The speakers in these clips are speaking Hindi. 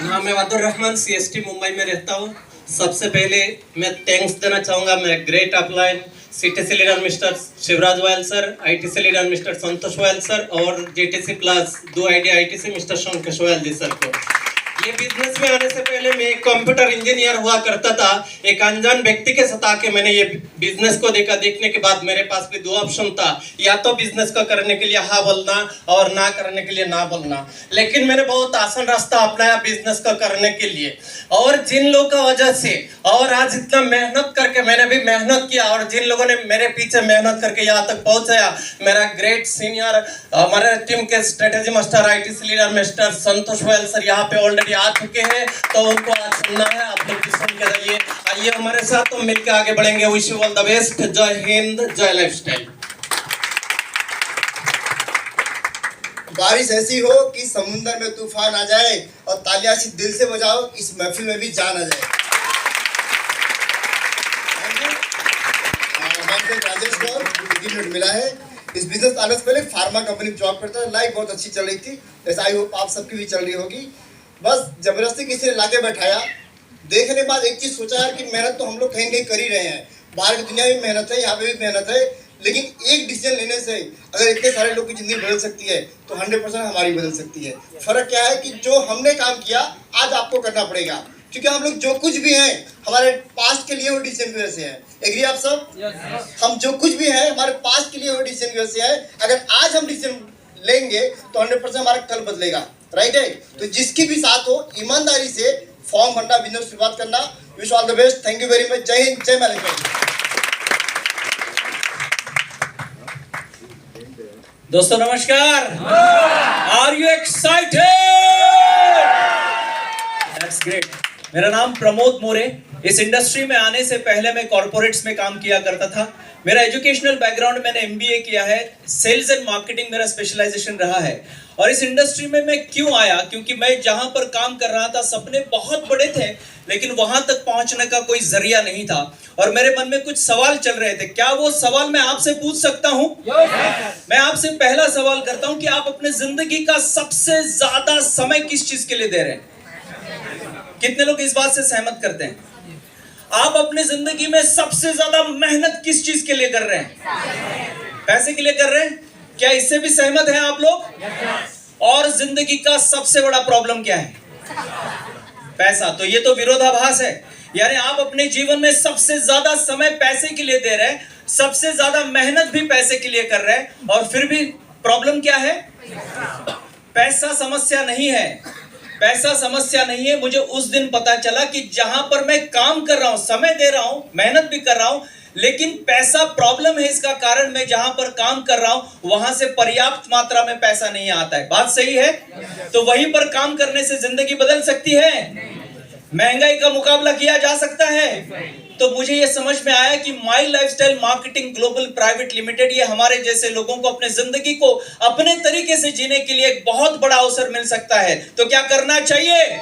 नाम है वादुर रहमान, CST मुंबई में रहता हूँ। सबसे पहले मैं थैंक्स देना चाहूँगा मेरे great upline CTC leader mister Shivraj Wayal sir, ITC leader mister Santosh Wayal sir और GTC plus 2ID ITC mister Shankesh Wayal ji sir को। ये बिजनेस में आने से पहले मैं एक कंप्यूटर इंजीनियर हुआ करता था। एक अनजान व्यक्ति के साथ आके मैंने ये बिजनेस को देखने के बाद मेरे पास भी दो ऑप्शन था, या तो बिजनेस को करने के लिए हाँ बोलना और ना करने के लिए ना बोलना। लेकिन मैंने बहुत आसान रास्ता अपनाया बिजनेस को करने के लिए, और जिन लोगों का वजह से और आज इतना मेहनत करके मैंने भी मेहनत किया, और जिन लोगों ने मेरे पीछे मेहनत करके यहाँ तक पहुंचाया, मेरा ग्रेट सीनियर हमारे टीम के strategy master ITC leader mister Santosh Wayal sir यहाँ पे ऑलरेडी आ चुके हैं, तो उनको आज सुनना है। आप लोग भी सुन के रहिए, आइए हमारे साथ तो मिलकर आगे बढ़ेंगे। Wish you all the best. जय हिंद, जय लाइफस्टाइल। बारिश ऐसी हो कि समुद्र में तूफान आ जाए और तालियां से दिल से बजाओ, इस महफिल में भी जान आ जाए। राजेश गौर 3 मिनट मिला है। इस बिजनेस आने से पहले फार्मा कंपनी में जॉब करता था। लाइफ बहुत अच्छी चल रही थी, ऐसा आई होप आप सबकी भी चल रही होगी। बस जबरदस्ती किसी ने लाके बैठाया, देखने के बाद एक चीज सोचा यार कि मेहनत तो हम लोग कहीं कहीं कर ही रहे हैं, बाहर की दुनिया में मेहनत है, यहाँ पे भी मेहनत है, लेकिन एक डिसीजन लेने से अगर इतने सारे लोग की जिंदगी बदल सकती है तो 100% हमारी बदल सकती है। फर्क क्या है कि जो हमने काम किया आज आपको करना पड़ेगा, क्योंकि हम लोग जो कुछ भी हैं हमारे पास्ट के लिए वो डिसीजन की वजह से है। एग्री आप सब? yes. हम जो कुछ भी है हमारे पास्ट के लिए वो डिसीजन की वजह से है। अगर आज हम डिसीजन लेंगे तो 100% हमारा कल बदलेगा, राइट है? तो जिसकी भी साथ हो, ईमानदारी से फॉर्म भरना, बिजनेस शुरुआत करना। Wish all the best. Thank you very much. जय हिंद, जय मैनेजमेंट। दोस्तों नमस्कार। Are you excited? That's great. मेरा नाम प्रमोद मोरे। इस इंडस्ट्री में आने से पहले मैं कॉर्पोरेट्स में काम किया करता था। मेरा एजुकेशनल बैकग्राउंड, मैंने MBA किया है, सेल्स एंड मार्केटिंग मेरा स्पेशलाइजेशन रहा है। और इस इंडस्ट्री में मैं क्यों आया? क्योंकि मैं जहां पर काम कर रहा था सपने बहुत बड़े थे, लेकिन वहां तक पहुंचने का कोई जरिया नहीं था, और मेरे मन में कुछ सवाल चल रहे थे। क्या वो सवाल मैं आपसे पूछ सकता हूं? मैं आपसे पहला सवाल करता हूं कि आप अपने जिंदगी का सबसे ज्यादा समय किस चीज के लिए दे रहे हैं? कितने लोग इस बात से सहमत करते हैं? आप अपने जिंदगी में सबसे ज्यादा मेहनत किस चीज के लिए कर रहे हैं? पैसे के लिए कर रहे हैं? क्या इससे भी सहमत हैं आप लोग? और जिंदगी का सबसे बड़ा प्रॉब्लम क्या है? पैसा। तो ये तो विरोधाभास है। यानी आप अपने जीवन में सबसे ज्यादा समय पैसे के लिए दे रहे हैं, सबसे ज्यादा मेहनत भी पैसे के लिए कर रहे हैं, और फिर भी प्रॉब्लम क्या है? पैसा समस्या नहीं है। पैसा समस्या नहीं है। मुझे उस दिन पता चला कि जहां पर मैं काम कर रहा हूं, समय दे रहा हूं, मेहनत भी कर रहा हूं, लेकिन पैसा प्रॉब्लम है। इसका कारण मैं जहां पर काम कर रहा हूं वहां से पर्याप्त मात्रा में पैसा नहीं आता है। बात सही है? तो वहीं पर काम करने से जिंदगी बदल सकती है? महंगाई का मुकाबला किया जा सकता है? तो मुझे यह समझ में आया कि my lifestyle marketing global private limited, ये हमारे जैसे लोगों को अपने जिंदगी को अपने तरीके से जीने के लिए एक बहुत बड़ा अवसर मिल सकता है। तो क्या करना चाहिए?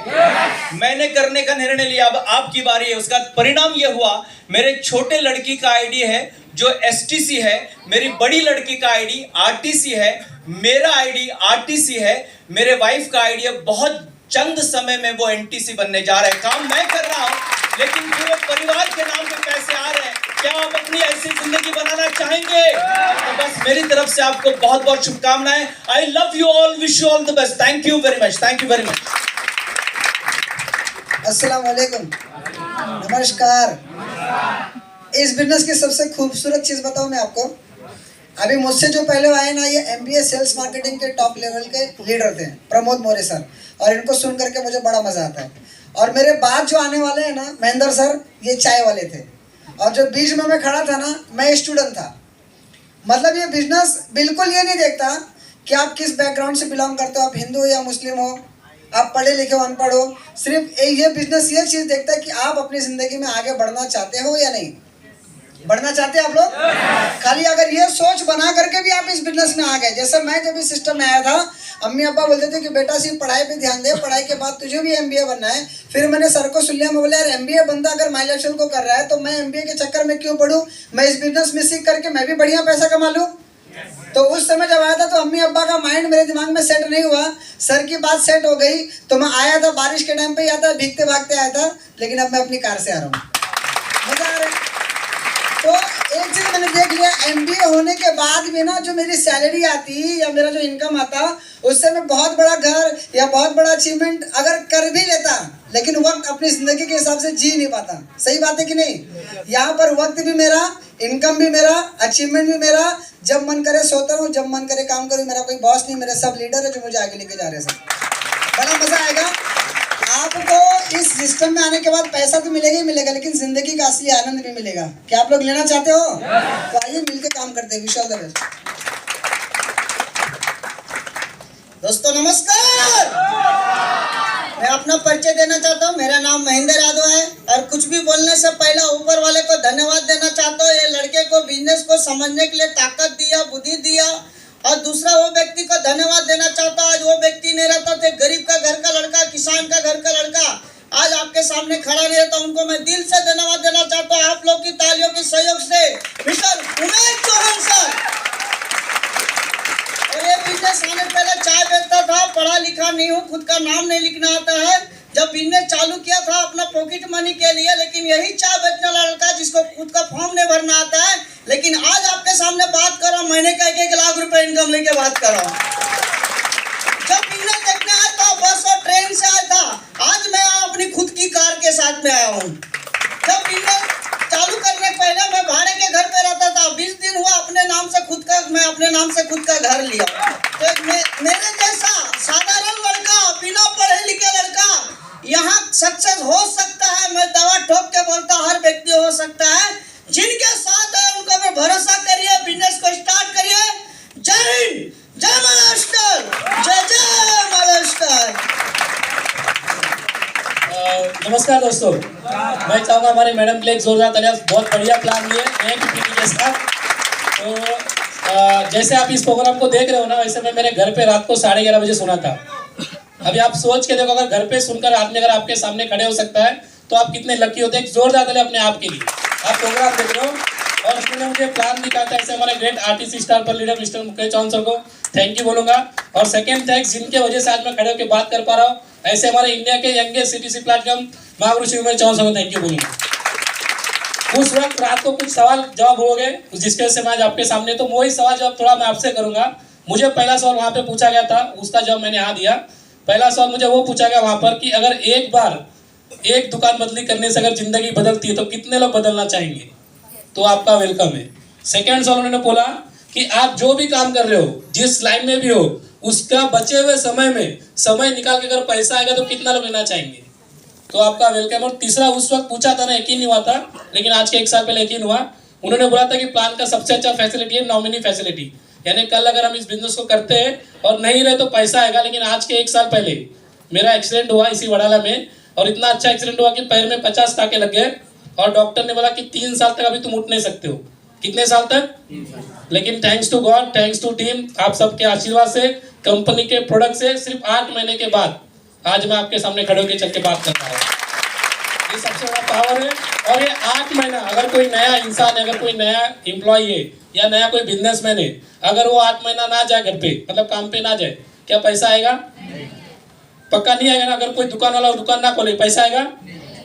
मैंने करने का निर्णय लिया। अब आपकी बारी है। उसका परिणाम यह हुआ, मेरे छोटे लड़की का आईडी है जो STC है, मेरी बड़ी लड़की का आईडी RTC है, मेरा आईडी RTC है, मेरे वाइफ का आईडी है। बहुत चंद समय में वो NTC बनने जा रहे हैं। काम मैं कर रहा हूं, लेकिन पूरे परिवार के नाम पे पैसे आ रहे हैं। क्या आप अपनी ऐसी जिंदगी बनाना चाहेंगे? तो बस मेरी तरफ से आपको बहुत बहुत शुभकामनाएं। I love you all, wish you all the best. Thank you very much. Thank you very much. अस्सलाम वालेकुम, नमस्कार। इस बिजनेस की सबसे खूबसूरत चीज़ बताऊं मैं आपको। अभी मुझसे जो पहले आए ना, ये MBA सेल्स मार्केटिंग के टॉप लेवल के लीडर थे, प्रमोद मोरे सर, और इनको सुन करके मुझे बड़ा मज़ा आता है। और मेरे बाद जो आने वाले हैं ना, महेंद्र सर, ये चाय वाले थे, और जो बीच में मैं खड़ा था ना, मैं स्टूडेंट था। मतलब ये बिजनेस बिल्कुल ये नहीं देखता कि आप किस बैकग्राउंड से बिलोंग करते हो, आप हिंदू या मुस्लिम हो, आप पढ़े लिखे हो, अनपढ़ हो। सिर्फ ये बिजनेस ये चीज़ देखता है कि आप अपनी ज़िंदगी में आगे बढ़ना चाहते हो या नहीं। बढ़ना चाहते हैं आप लोग? खाली अगर ये सोच बना करके भी आप इस बिजनेस में आ गए। जैसे मैं जब इस सिस्टम में आया था, अम्मी अब्बा बोलते थे कि बेटा सिर्फ पढ़ाई पे ध्यान दे, पढ़ाई के बाद तुझे भी MBA बनना है। फिर मैंने सर को सुन लिया, मैं बोला यार MBA बंदा अगर माई लाइफस्टाइल को कर रहा है तो मैं MBA के चक्कर में क्यों पढ़ूं? मैं इस बिजनेस में सीख करके मैं भी बढ़िया पैसा कमा लूँ। तो उस समय जब आया था तो अम्मी अब्बा का माइंड मेरे दिमाग में सेट नहीं हुआ, सर की बात सेट हो गई तो मैं आया था, बारिश के टाइम पे ही आया था, भीगते भागते आया था, लेकिन अब मैं अपनी कार से आ रहा हूँ। मजा आ रहा है। तो एक चीज मैंने देख लिया, MBA होने के बाद भी ना जो मेरी सैलरी आती या मेरा जो इनकम आता, उससे मैं बहुत बड़ा घर या बहुत बड़ा अचीवमेंट अगर कर भी लेता, लेकिन वक्त अपनी जिंदगी के हिसाब से जी नहीं पाता। सही बात है कि नहीं? यहाँ पर वक्त भी मेरा, इनकम भी मेरा, अचीवमेंट भी मेरा, जब मन करे सोता हूँ, जब मन करे काम करूँ। मेरा कोई बॉस नहीं, मेरे सब लीडर है जो मुझे आगे लेके जा रहे हैं। सब बड़ा मजा आएगा आपको। इस सिस्टम में आने के बाद पैसा तो मिलेगा ही मिलेगा, लेकिन जिंदगी का असली आनंद भी मिलेगा। क्या आप लोग लेना चाहते हो? तो आइए मिलकर काम करते हैं। Wish all the best. दोस्तों नमस्कार, मैं अपना परिचय देना चाहता हूँ। मेरा नाम महेंद्र यादव है और कुछ भी बोलने से पहले ऊपर वाले को धन्यवाद देना चाहता हूँ। ये लड़के को बिजनेस को समझने के लिए ताकत दिया, बुद्धि दिया। और दूसरा वो व्यक्ति को धन्यवाद देना चाहता हूँ। आज वो व्यक्ति नहीं रहता थे, गरीब का घर का लड़का, किसान का घर का लड़का आज आपके सामने खड़ा नहीं रहता। उनको मैं दिल से धन्यवाद देना चाहता हूँ। आप लोग की तालियों के सहयोग से मिस्टर उमेश चौहान सर। और ये बिजनेस आने पहले चाय बेचता था, पढ़ा लिखा नहीं हूँ, खुद का नाम नहीं लिखना आता है। जब बिजनेस चालू किया था अपना पॉकेट मनी के लिए, लेकिन यही चाय बेचने वाला लड़का जिसको खुद का फॉर्म नहीं भरना आता है, लेकिन आज आपके सामने बात कर रहा हूँ, महीने का 1-1 लाख रुपए इनकम लेके बात कर रहा हूँ। जब बिजनेस देखने आया था बस और ट्रेन से आया था, आज मैं अपनी खुद की कार के साथ में आया हूँ। जब बिजनेस चालू करने पहले मैं भाड़े के घर पे रहता था, 20 दिन हुआ अपने नाम से खुद का, मैं अपने नाम से खुद का घर लिया। तो मेरे जैसा साधारण लड़का, बिना पढ़े लिखे लड़का यहाँ सक्सेस हो सकता है। मैं दवा ठोक के बोलता हूँ, हर व्यक्ति हो सकता है। जिनके साथ है उनको मैं भरोसा करिए, बिजनेस को स्टार्ट करिए। जय हिंद, जय महाराष्ट्र, जय जय महाराष्ट्र। नमस्कार दोस्तों, मैं चाहूँगा हमारे मैडम के लिए एक जोरदार तालियां। बहुत बढ़िया प्लान लिए नए पीपीटी के साथ। तो जैसे आप इस प्रोग्राम को देख रहे हो ना, वैसे मैं मेरे घर पे रात को 11:30 बजे सुना था। अभी आप सोच के देखो, अगर घर पे सुनकर आदमी अगर आपके सामने खड़े हो सकता है तो आप कितने लकी होते हैं। एक जोरदार तालियां अपने आप के लिए। आप प्रोग्राम देख रहे हो और उसने मुझे प्लान दिखा था। ऐसे हमारे ग्रेट आर्टिस्ट स्टार पर leader mister Mukesh Chauhan sir को थैंक यू बोलूंगा। और सेकंड थैंक्स जिनके वजह से आज मैं खड़े होकर बात कर पा रहा हूँ, ऐसे हमारे इंडिया के youngest CTC platform Mahaguru Shri Umesh Chauhan sir को थैंक यू बोलूंगा। उस वक्त रात को कुछ सवाल जवाब हो गए जिसके वजह से मैं आज आपके सामने, तो वही सवाल जवाब थोड़ा मैं आपसे करूंगा। मुझे पहला सवाल वहाँ पे पूछा गया था, उसका जवाब मैंने यहाँ दिया। पहला सवाल मुझे वो पूछा गया वहाँ पर कि अगर एक बार एक दुकान बदली करने से अगर जिंदगी बदलती है तो कितने लोग बदलना चाहेंगे? तो आपका वेलकम है। सेकेंड सवाल उन्होंने बोला कि आप जो भी काम कर रहे हो, जिस लाइन में भी हो, उसका बचे हुए समय में समय निकाल के अगर पैसा आएगा तो कितना लोग लेना चाहेंगे? तो आपका वेलकम। और तीसरा उस वक्त पूछा था ना, यकीन नहीं हुआ था, लेकिन आज के 1 साल पहले यकीन हुआ। उन्होंने बोला था कि प्लान का सबसे अच्छा फैसिलिटी है नॉमिनी फैसिलिटी, यानी कल अगर हम इस बिजनेस को करते हैं और नहीं रहे तो पैसा आएगा। लेकिन आज के 1 साल पहले मेरा एक्सीडेंट हुआ इसी वडाला में, और इतना अच्छा एक्सीडेंट हुआ कि पैर में 50 टाके लग गए और डॉक्टर ने बोला कि 3 साल तक अभी तुम उठ नहीं सकते हो। कितने साल तक? 3 साल। लेकिन thanks to God, thanks to team, आप सबके आशीर्वाद से, कंपनी के प्रोडक्ट से सिर्फ 8 महीने के बाद आज मैं आपके सामने खड़े होकर चल के बात कर रहा हूँ। ये सबसे बड़ा पावर है। और ये 8 महीना अगर कोई नया इंसान है, अगर कोई नया एम्प्लॉय है या नया कोई बिजनेसमैन है, अगर वो 8 महीना ना जाए घर पे, मतलब काम पे ना जाए, क्या पैसा आएगा? पक्का नहीं आएगा ना। अगर कोई दुकान वाला दुकान ना खोले, पैसा आएगा?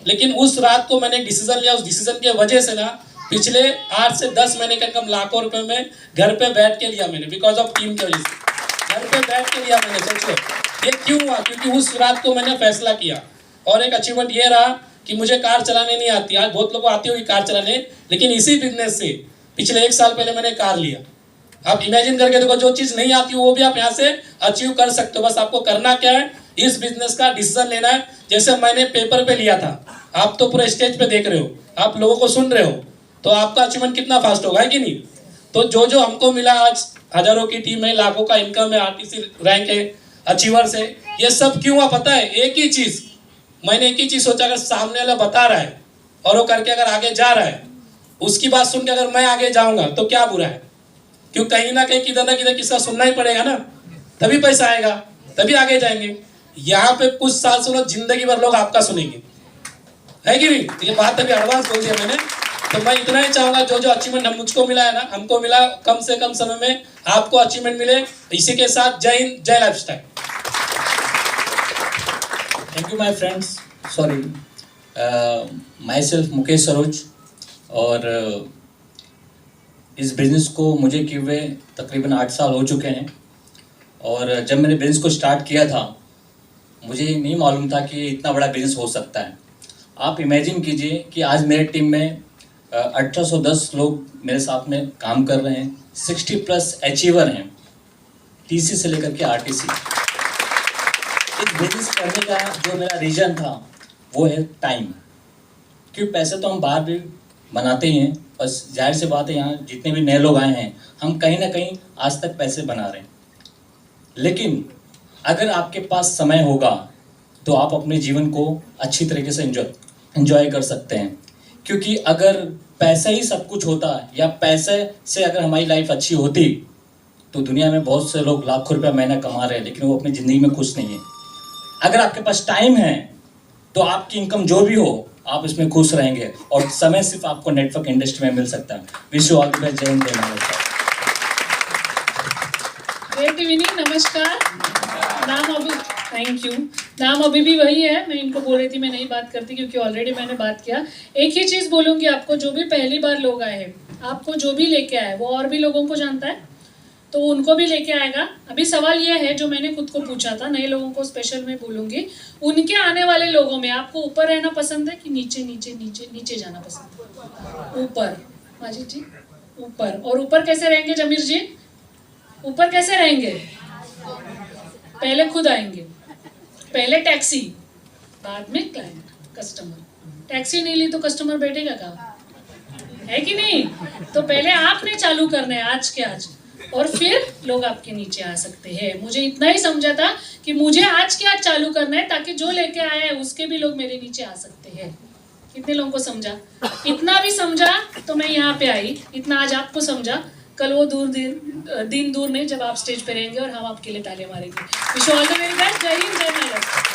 लेकिन उस रात को मैंने एक डिसीजन लिया, उस डिसीजन की वजह से ना पिछले 8 से 10 महीने का इनकम लाखों रुपए में घर पे बैठ के लिया मैंने, बिकॉज ऑफ टीम की वजह से घर पे बैठ के लिया मैंने। सोचो ये क्यों हुआ? क्योंकि उस रात को मैंने फैसला किया। और एक अचीवमेंट ये रहा कि मुझे कार चलाने नहीं आती। आज बहुत लोगों को आती होगी कार चलाने, लेकिन इसी बिजनेस से पिछले 1 साल पहले मैंने कार लिया। आप इमेजिन करके देखो, जो चीज नहीं आती वो भी आप यहाँ से अचीव कर सकते हो। बस आपको करना क्या है, इस बिजनेस का डिसीजन लेना है। जैसे मैंने पेपर पे लिया था, आप तो पूरे स्टेज पे देख रहे हो, आप लोगों को सुन रहे हो, तो आपका अचीवमेंट कितना फास्ट होगा, है कि नहीं? तो जो जो हमको मिला, आज हजारों की टीम है, लाखों का इनकम है, आरटीसी रैंक है, अचीवर्स है, ये सब क्यों हुआ पता है? एक ही चीज, मैंने एक ही चीज सोचा, अगर सामने वाला बता रहा है और वो करके अगर आगे जा रहा है, उसकी बात सुन के अगर मैं आगे जाऊंगा तो क्या बुरा है? क्यों कहीं ना कहीं किधर ना किधर किसका सुनना ही पड़ेगा ना, तभी पैसा आएगा, तभी आगे जाएंगे। यहाँ पे कुछ साल सुनो, जिंदगी भर लोग आपका सुनेंगे, है कि नहीं? ये बात अभी एडवांस बोल दिया मैंने। तो मैं इतना ही चाहूंगा, जो जो अचीवमेंट हम मुझको मिला है ना, हमको मिला, कम से कम समय में आपको अचीवमेंट मिले। इसी के साथ जय हिंद, जय lifestyle. Thank you my friends, sorry, my self Mukesh Saroj. और इस बिज़नेस को मुझे किए हुए तकरीबन 8 साल हो चुके हैं। और जब मैंने बिज़नेस को स्टार्ट किया था, मुझे नहीं मालूम था कि इतना बड़ा बिज़नेस हो सकता है। आप इमेजिन कीजिए कि आज मेरे टीम में 1810 लोग मेरे साथ में काम कर रहे हैं, 60+ अचीवर हैं, TC से लेकर के RTC। इस बिजनेस करने का जो मेरा रीजन था वो है टाइम। क्योंकि पैसे तो हम बाहर भी बनाते ही हैं, बस जाहिर सी बात है यहाँ जितने भी नए लोग आए हैं हम कहीं ना कहीं आज तक पैसे बना रहे हैं। लेकिन अगर आपके पास समय होगा तो आप अपने जीवन को अच्छी तरीके से एंजॉय कर सकते हैं। क्योंकि अगर पैसा ही सब कुछ होता या पैसे से अगर हमारी लाइफ अच्छी होती तो दुनिया में बहुत से लोग लाखों रुपया महीना कमा रहे हैं लेकिन वो अपनी ज़िंदगी में खुश नहीं है। अगर आपके पास टाइम है तो आपकी इनकम जो भी हो आप इसमें खुश रहेंगे, और समय सिर्फ आपको नेटवर्क इंडस्ट्री में मिल सकता है। Wish you all the best. जय हिंद, जय भारत। ग्रेट इवनिंग, नमस्कार। नाम अभी, थैंक यू, नाम अभी भी वही है। मैं इनको बोल रही थी मैं नहीं बात करती क्योंकि ऑलरेडी मैंने बात किया। एक ही चीज़ बोलूँगी आपको, जो भी पहली बार लोग आए हैं, आपको जो भी लेके आए वो और भी लोगों को जानता है तो उनको भी लेके आएगा। अभी सवाल ये है जो मैंने खुद को पूछा था, नए लोगों को स्पेशल में बोलूँगी, उनके आने वाले लोगों में आपको ऊपर रहना पसंद है कि नीचे नीचे नीचे नीचे जाना पसंद है? ऊपर, माजिद जी ऊपर। और ऊपर कैसे रहेंगे जमीर जी? ऊपर कैसे रहेंगे? पहले खुद आएंगे, पहले टैक्सी, बाद में क्लाइंट, कस्टमर। टैक्सी नहीं ली तो कस्टमर बैठेगा कहाँ? है कि नहीं? तो पहले आपने चालू करना है आज के आज, और फिर लोग आपके नीचे आ सकते हैं। मुझे इतना ही समझा था कि मुझे आज के आज चालू करना है ताकि जो लेके आया है उसके भी लोग मेरे नीचे आ सकते हैं। कितने लोगों को समझा? इतना भी समझा तो मैं यहाँ पे आई, इतना आज आपको समझा, कल वो दिन दूर नहीं जब आप स्टेज पे रहेंगे और हम आपके लिए तालियां मारेंगे। Wish you all the very best. जय हिंद, जय भारत।